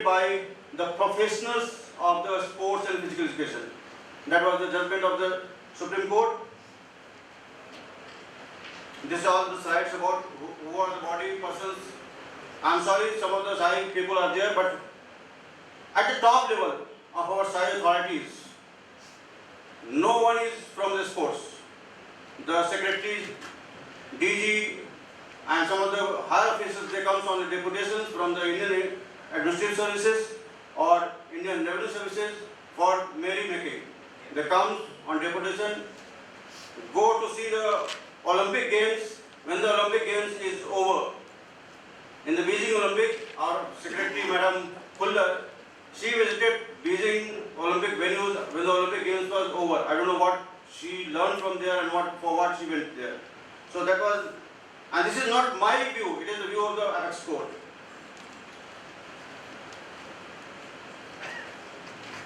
by the professionals of the sports and physical education. That was the judgment of the Supreme Court. This is all the slides about who are the body persons. I'm sorry, some of the SAI people are there, but at the top level of our SAI authorities, no one is from the sports. The secretaries, DG, and some of the higher officials, they come on the deputations from the Indian Administrative Services or Indian Revenue Services for merry-making. They come on deputation, go to see the Olympic Games when the Olympic Games is over. In the Beijing Olympic, our secretary, Madam Puller, she visited Beijing Olympic venues when the Olympic Games was over. I don't know what she learned from there and for what she went there. So that was, and this is not my view, it is the view of the Apex Court.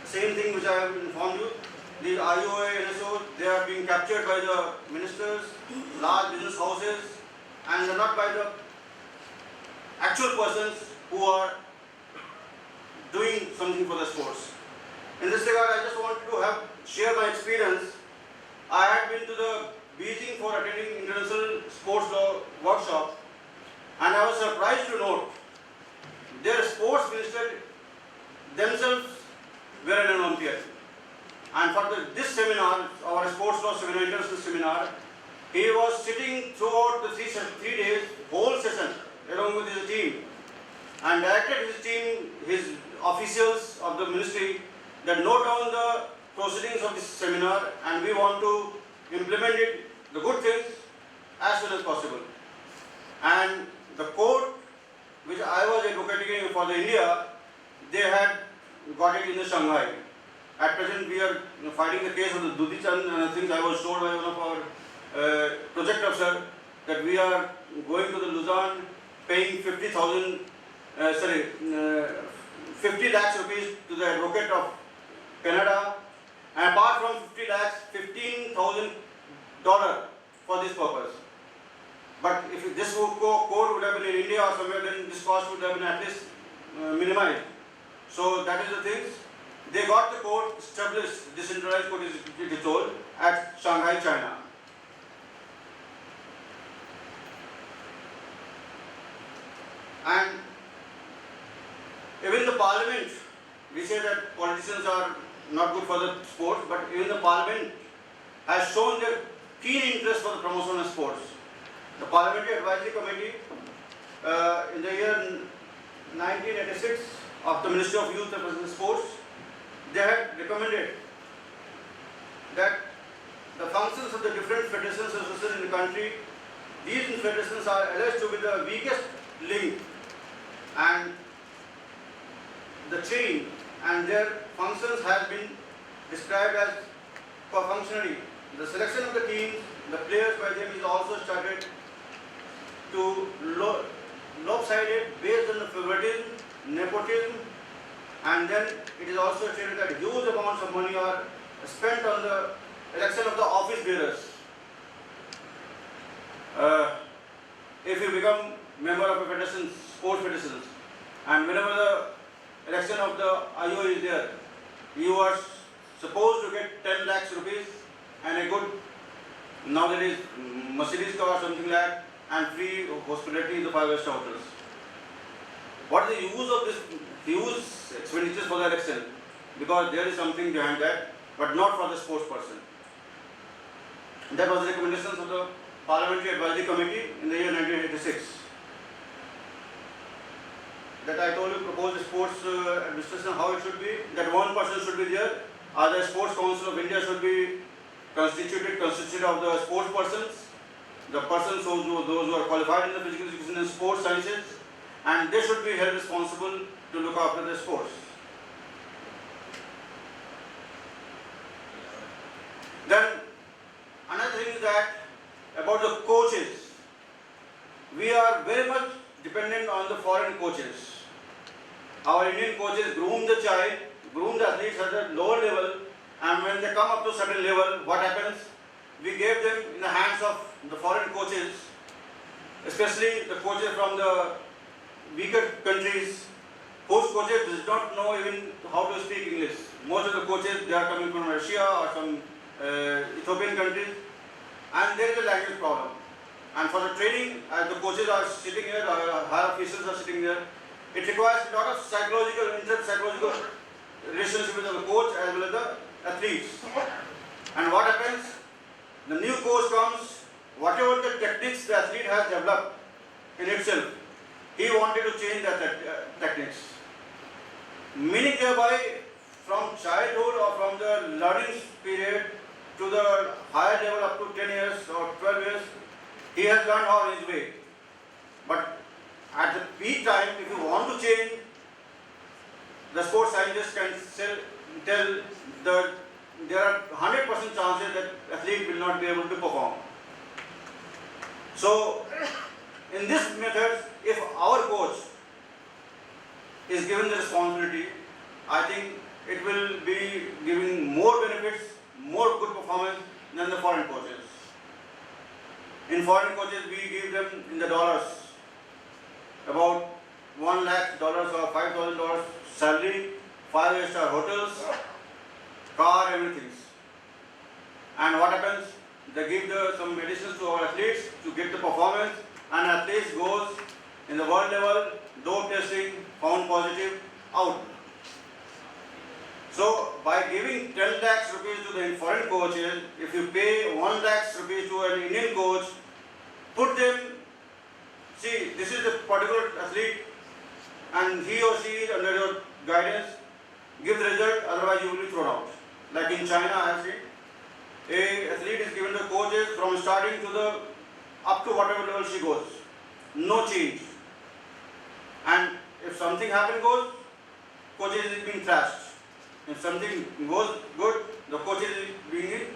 Same thing which I have informed you, the IOA, NSO, they are being captured by the ministers, large business houses, and not by the actual persons who are doing something for the sports. In this regard, I just wanted to share my experience. I had been to the Beijing for attending international sports law workshop, and I was surprised to note their sports minister themselves were an Olympian. And for this seminar, our sports law seminar, international seminar, he was sitting throughout the three days, whole session, along with his team, and directed his team, his officials of the ministry, that note down the proceedings of this seminar, and we want to implement it, the good things, as soon as possible. And the court, which I was advocating for the India, they had got it in the Shanghai. At present, we are fighting the case of the Dudichan, and I think I was told by one of our project officer that we are going to the Luzon, paying 50 lakhs rupees to the advocate of Canada, and apart from 50 lakhs, $15,000 for this purpose. But if this code would have been in India or somewhere, then this cost would have been at least minimized. So that is the things. They got the code established, decentralized code it is told, at Shanghai, China. And even the parliament, we say that politicians are not good for the sports, but even the parliament has shown their keen interest for the promotion of sports. The Parliamentary Advisory Committee in the year 1986 of the Ministry of Youth and Sports, they had recommended that the functions of the different federations associated in the country, these federations are alleged to be the weakest link and the chain, and their functions have been described as perfunctory. The selection of the teams, the players by them is also started to lopsided based on the favoritism, nepotism, and then it is also stated that huge amounts of money are spent on the election of the office bearers. If you become member of a federation, sports federations, and whenever the election of the IO is there, you are supposed to get 10 lakhs rupees and a good, nowadays, Mercedes car or something like that, and free hospitality in the 5-star hotels. What is the use of this huge expenditures for the election? Because there is something behind that, but not for the sports person. That was the recommendations of the Parliamentary Advisory Committee in the year 1986. That I told you, proposed sports administration, how it should be, that one person should be there, the Sports Council of India should be constituted of the sports persons, the persons those who are qualified in the physical education and sports sciences, and they should be held responsible to look after the sports. Then another thing is that about the coaches, we are very much dependent on the foreign coaches. Our Indian coaches groom the child, groom the athletes at the lower level, and when they come up to a certain level, what happens? We gave them in the hands of the foreign coaches, especially the coaches from the weaker countries, Most coaches does not know even how to speak English. Most of the coaches, they are coming from Russia or some Ethiopian countries, and there is a language problem. And for the training, as the coaches are sitting here, the higher officials are sitting there, it requires a lot of psychological, inter-psychological relationship with the coach as well as the athletes. And what happens? The new coach comes, whatever the techniques the athlete has developed in itself, he wanted to change the techniques. Meaning thereby, from childhood or from the learning period to the higher level up to 10 years or 12 years, he has learned on his way. But at the peak time, if you want to change, the sports scientists can tell that there are 100% chances that athlete will not be able to perform. So, in this method, if our coach is given the responsibility, I think it will be giving more benefits, more good performance than the foreign coaches. In foreign coaches, we give them in the dollars, about $1 lakh or $5,000 salary, 5-star hotels, car, everything. And what happens? They give some medicines to our athletes to get the performance, and athletes goes in the world level, dope testing, found positive, out. So by giving 10 lakhs rupees to the foreign coaches, if you pay 1 lakhs rupees to an Indian coach, put them, see, this is a particular athlete and he or she is under your guidance, give the result, otherwise you will be thrown out. Like in China, I have seen, a athlete is given the coaches from starting to the, up to whatever level she goes. No change. And if something goes, coaches is being thrashed. If something goes good, the coaches is being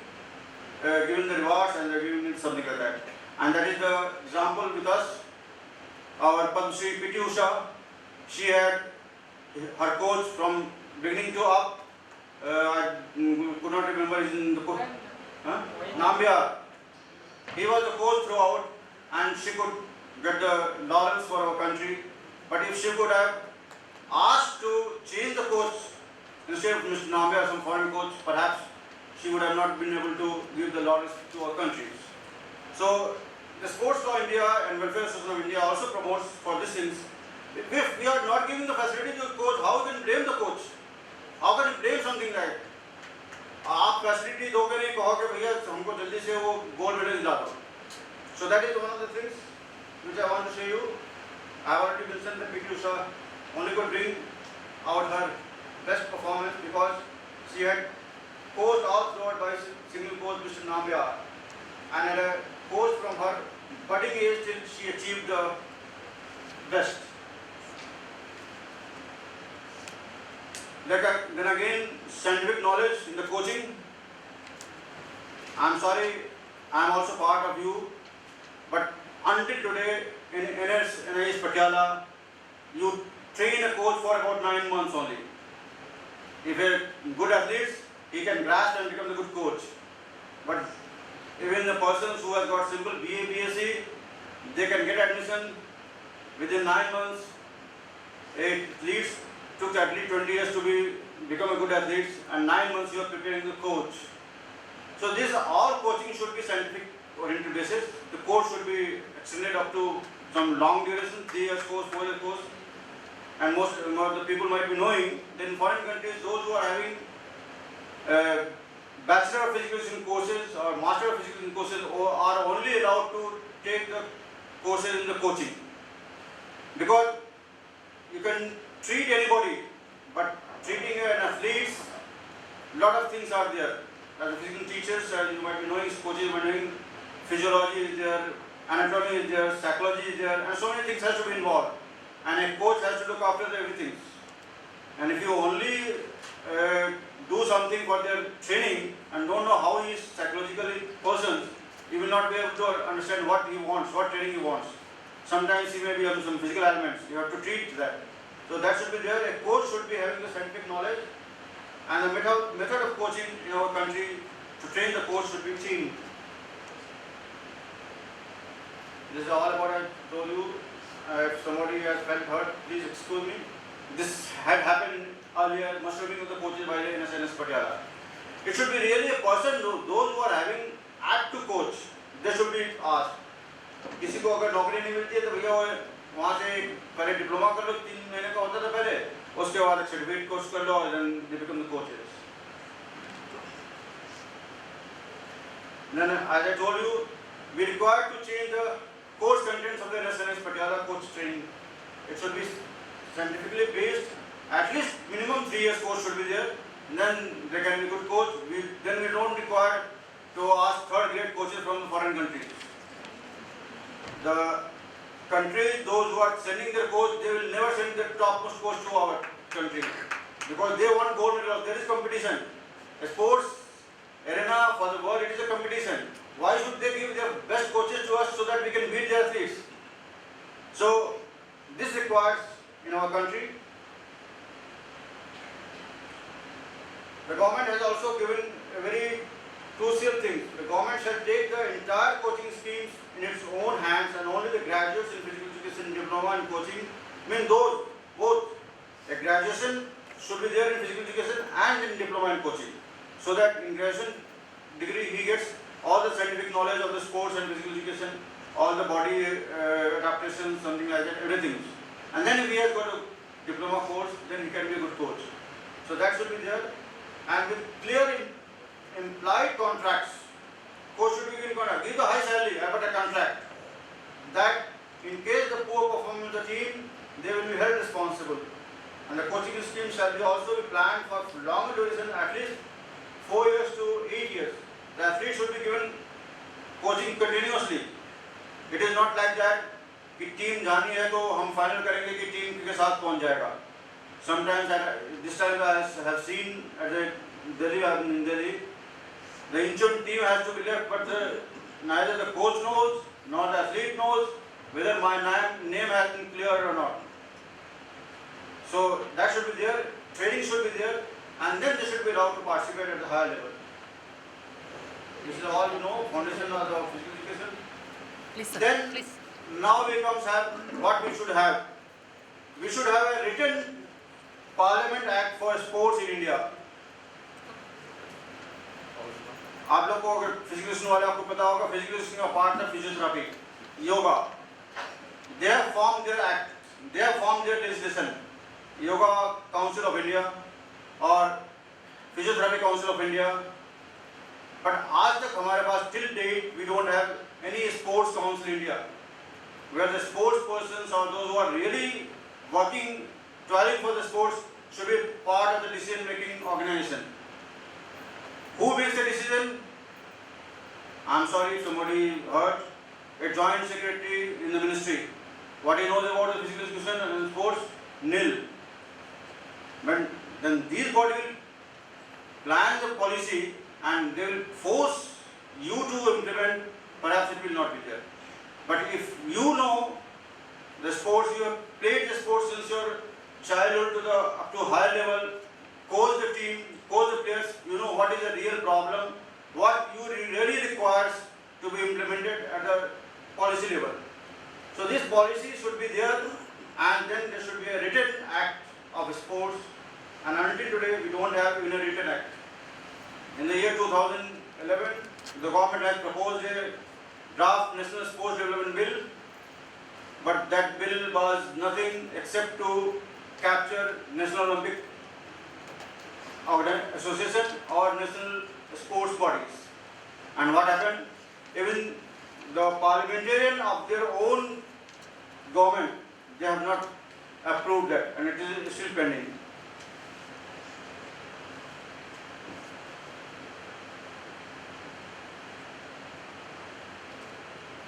given the rewards and they're giving something like that. And that is the example with us. Our Padma Shri P.T. Usha, she had her coach from beginning to up. I could not remember his name. Nambia. He was the coach throughout and she could get the laurels for our country. But if she could have asked to change the coach, instead of Mr. Nambia, some foreign coach, perhaps she would have not been able to give the laurels to our countries. So, the Sports Law India and Welfare Association of India also promotes for these things. If we are not giving the facility to the coach, how can you blame the coach? How can you blame something like आप facility दोगे नहीं कहोगे भैया हमको जल्दी से वो gold medal दिला दो. So that is one of the things which I want to show you. I have already mentioned that P.T. Usha only could bring out her best performance because she had coached all throughout by single coach Mr. Nambia, and had a coach from her budding age till she achieved the best. Then again, scientific knowledge in the coaching. I am sorry, I am also part of you, but until today in NIS Patiala, you train a coach for about 9 months only. If a good athlete, he can grasp and become a good coach. But even the persons who have got simple BA, BSc, they can get admission within 9 months. It took at least 20 years to become a good athlete, and 9 months you are preparing the coach. So this all coaching should be scientific oriented basis. The course should be extended up to some long duration, 3 years course, 4 years course. And most of the people might be knowing that in foreign countries, those who are having Bachelor of Physical Education courses or Master of Physical Education courses are only allowed to take the courses in the coaching. Because you can treat anybody, but treating an athlete, lot of things are there. As a physical teachers, you might be knowing, coaches might be knowing, physiology is there, anatomy is there, psychology is there, and so many things have to be involved. And a coach has to look after everything. And if you only do something for their training and don't know how he is psychologically person, you will not be able to understand what he wants, what training he wants. Sometimes he may be having some physical elements, you have to treat that. So that should be there. A coach should be having the scientific knowledge, and the method of coaching in our country to train the coach should be team. This is all about I told you. If somebody has felt hurt, please excuse me. this had happened earlier, must have been with the coaches by the NS Patiala. It should be really a person, those who are having apt to coach, they should be asked. किसी को अगर नौकरी नहीं मिलती है तो भैया वहाँ से पहले डिप्लोमा कर लो, 3 महीने का होता था पहले, उसके बाद एक सर्टिफिकेट कोर्स कर लो और then they become the coaches. Then as I told you, we require to change the course contents of the NS Patiala coach training. It should be scientifically based. At least minimum 3 years course should be there. Then they can be good coach. Then we don't require to ask third grade coaches from foreign countries. The countries, those who are sending their coach, they will never send their topmost coach to our country because they want gold medal. There is competition. A sports arena for the world, it is a competition. Why should they give their best coaches to us so that we can beat their athletes? So this requires in our country. The government has also given a very crucial thing. The government shall take the entire coaching schemes in its own hands and only the graduates in physical education, diploma and coaching, those both a graduation should be there in physical education and in diploma and coaching, so that in graduation degree he gets all the scientific knowledge of the sports and physical education, all the body adaptation, something like that, everything. And then if he has got a diploma course, then he can be a good coach. So that should be there. And with clear implied contracts, coach should be given contract. Give the high salary, but a contract. That in case the poor performance of the team, they will be held responsible. And the coaching scheme shall be also be planned for longer duration, at least 4 years to 8 years. The athlete should be given coaching continuously. It is not like that कि team जानी है तो हम final करेंगे कि team के साथ पहुंच जाएगा. Sometimes this time I have seen at the Delhi, in Delhi, the injured team has to be left, but neither the coach knows nor the athlete knows whether my name has been cleared or not. So that should be there, training should be there, and then they should be allowed to participate at the higher level. This is all you know, foundation of the physical education. Please, sir. Then Please. now we comes have what we should have. We should have a written Parliament Act for sports in India. आप लोग को अगर physical वाले आपको पता होगा, physical का part था physiotherapy, yoga. They have formed their act, they have formed their legislation. Yoga Council of India और Physiotherapy Council of India. But आज तक हमारे पास till date we don't have any sports council in India, where the sports persons or those who are really working, toiling for the sports should be part of the decision making organization. Who makes the decision? I'm sorry if somebody heard. A joint secretary in the ministry. What he knows about the physical education and sports? Nil. But then these bodies will plan the policy and they will force you to implement. Perhaps it will not be there. But if you know the sports, you have played the sports since your childhood to the up to high level, coach the team, coach the players, you know what is the real problem, what you really requires to be implemented at the policy level. So this policy should be there, and then there should be a written act of sports, and until today we don't have even a written act. In the year 2011, the government has proposed a draft National Sports Development Bill, but that bill was nothing except to capture National Olympic Association or national sports bodies. And what happened? Even the parliamentarian of their own government, they have not approved that, and it is still pending.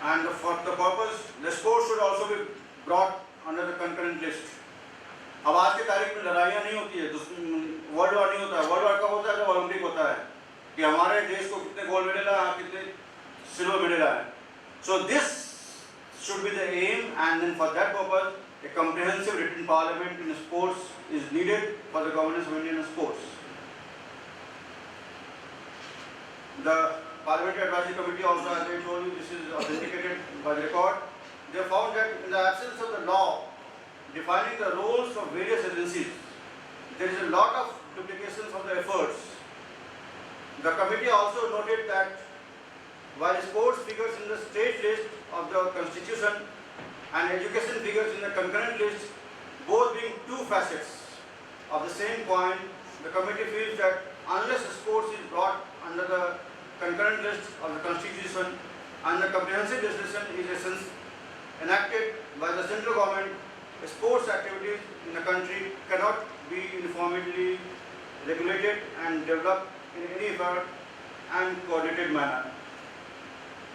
And for the purpose, the sports should also be brought under the concurrent list. अब आज के तारीख में लड़ाइयाँ नहीं होती है, world war नहीं होता है. वर्ल्ड वार कब होता है? जब ओलंपिक होता है कि हमारे देश को कितने गोल्ड मेडल आए, कितने सिल्वर मेडल आए. So this should be the aim, and then for that purpose, a comprehensive written parliament in sports is needed for the governance of Indian sports. The Parliamentary Advisory Committee also, as I told you, this is authenticated by the record. They found that in the absence of the law, defining the roles of various agencies, there is a lot of duplications of the efforts. The committee also noted that while sports figures in the state list of the constitution and education figures in the concurrent list, both being two facets of the same coin, the committee feels that unless sports is brought under the concurrent list of the constitution and the comprehensive legislation is enacted by the central government, sports activities in the country cannot be uniformly regulated and developed in any fair and coordinated manner.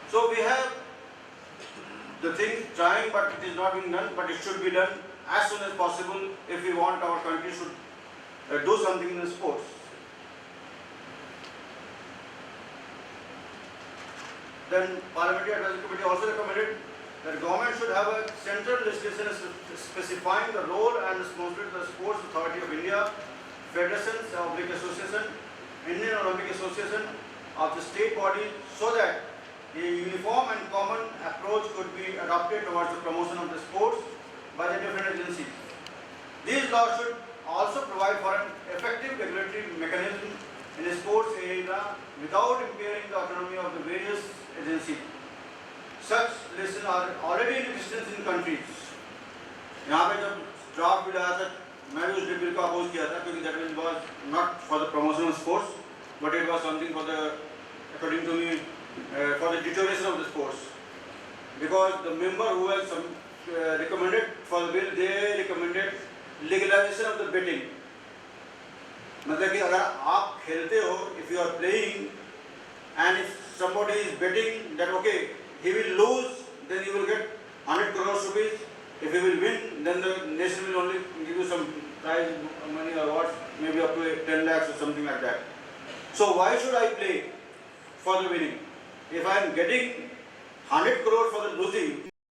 So we have the thing trying, but it is not being done, but it should be done as soon as possible if we want our country should do something in sports. Then Parliamentary Advisory Committee also recommended that government should have a central legislation specifying the role and responsibility of the Sports Authority of India, Federations, Olympic Association, Indian Olympic Association of the state body, so that a uniform and common approach could be adopted towards the promotion of the sports by the different agencies. These laws should also provide for an effective regulatory mechanism in the sports area without impairing the autonomy of the various agencies. Such lists are already in existence in countries. यहाँ पे जब draft bill आया था, मैं भी उस bill को oppose किया था क्योंकि that bill was not for the promotion of sports, but it was something for the, according to me, for the deterioration of the sports. Because the member who has recommended for the bill, they recommended legalization of the betting. मतलब कि अगर आप खेलते हो, if you are playing, and if somebody is betting that okay, he will lose, then you will get 100 crores rupees. If he will win, then the nation will only give you some prize money or what, maybe up to 10 lakhs or something like that. So why should I play for the winning? If I am getting 100 crores for the losing,